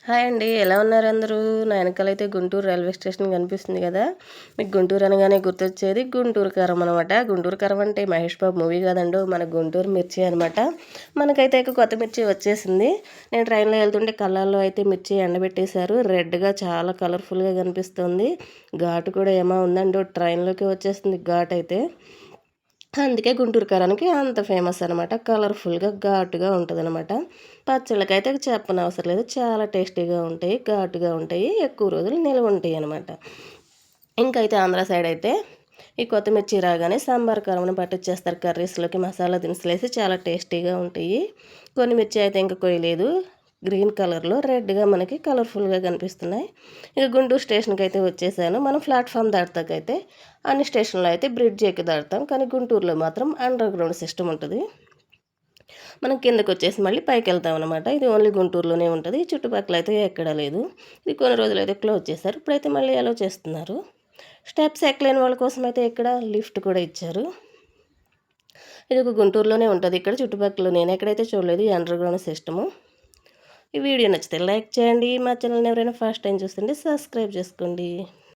Hi అండి. ఎలా ఉన్నారు అందరూ? నా వెనకాలైతే గుంటూరు రైల్వే స్టేషన్ కనిపిస్తుంది కదా! మీకు గుంటూరు అనగానే గుర్తొచ్చేది గుంటూరు కారం అనమాట. గుంటూరు కారం అంటే మహేష్ బాబు మూవీ కాదండో, మన గుంటూరు మిర్చి అనమాట. మనకైతే ఇక కొత్త మిర్చి వచ్చేసింది. నేను ట్రైన్‌లో వెళ్తుంటే కళ్ళాల్లో అయితే మిర్చి ఎండబెట్టేశారు. రెడ్‌గా చాలా కలర్‌ఫుల్‌గా కనిపిస్తుంది. ఘాటు కూడా ఏమో ఉందండో, ట్రైన్‌లోకి వచ్చేస్తుంది ఘాటైతే. అందుకే గుంటూరు కారానికి అంత ఫేమస్ అనమాట. కలర్‌ఫుల్‌గా, ఘాటుగా ఉంటదనమాట. పచ్చళ్ళకైతే చెప్పనవసరం లేదు. చాలా టేస్టీగా ఉంటాయి, ఘాటుగా ఉంటాయి, ఎక్కువ రోజులు నిల్వ ఉంటాయనమాట. ఇంకైతే ఆంధ్ర సైడ్ అయితే ఈ కొత్తిమిర్చి రాగానే సాంబార్ కారంని పట్టించేస్తారు. కర్రీస్‌లోకి మసాలా దినుసులేసి చాలా టేస్టీగా ఉంటాయి. కొన్ని మిర్చి అయితే ఇంక కొయ్యలేదు. గ్రీన్ కలర్‌లో రెడ్‌గా మనకి కలర్‌ఫుల్‌గా కనిపిస్తున్నాయి. ఇక గుంటూరు స్టేషన్‌కైతే వచ్చేసాను. మనం ప్లాట్‌ఫామ్ దాటాకైతే అన్ని స్టేషన్‌లో అయితే బ్రిడ్జ్ ఎక్కి దాటుతాం. కానీ గుంటూరులో మాత్రం అండర్ గ్రౌండ్ సిస్టమ్ ఉంటది. మనం కిందకొచ్చేసి మళ్ళీ పైకెళ్తామనమాట. ఇది ఓన్లీ గుంటూరులోనే ఉంటది. చుట్టుపక్కల అయితే ఎక్కడా లేదు. ఇది కొన్ని రోజులైతే క్లోజ్ చేశారు. ఇప్పుడైతే మళ్ళీ అలో చేస్తున్నారు. స్టెప్స్ ఎక్కలేని వాళ్ళ కోసం అయితే ఇక్కడ లిఫ్ట్ కూడా ఇచ్చారు. ఇది ఒక గుంటూరులోనే ఉంటది. ఇక్కడ చుట్టుపక్కల నేనెక్కడైతే చూడలేదు ఈ అండర్ గ్రౌండ్ సిస్టము. ఈ వీడియో నచ్చితే లైక్ చేయండి. మా ఛానల్‌ని ఎవరైనా ఫస్ట్ టైం చూస్తుంటే సబ్స్క్రైబ్ చేసుకోండి.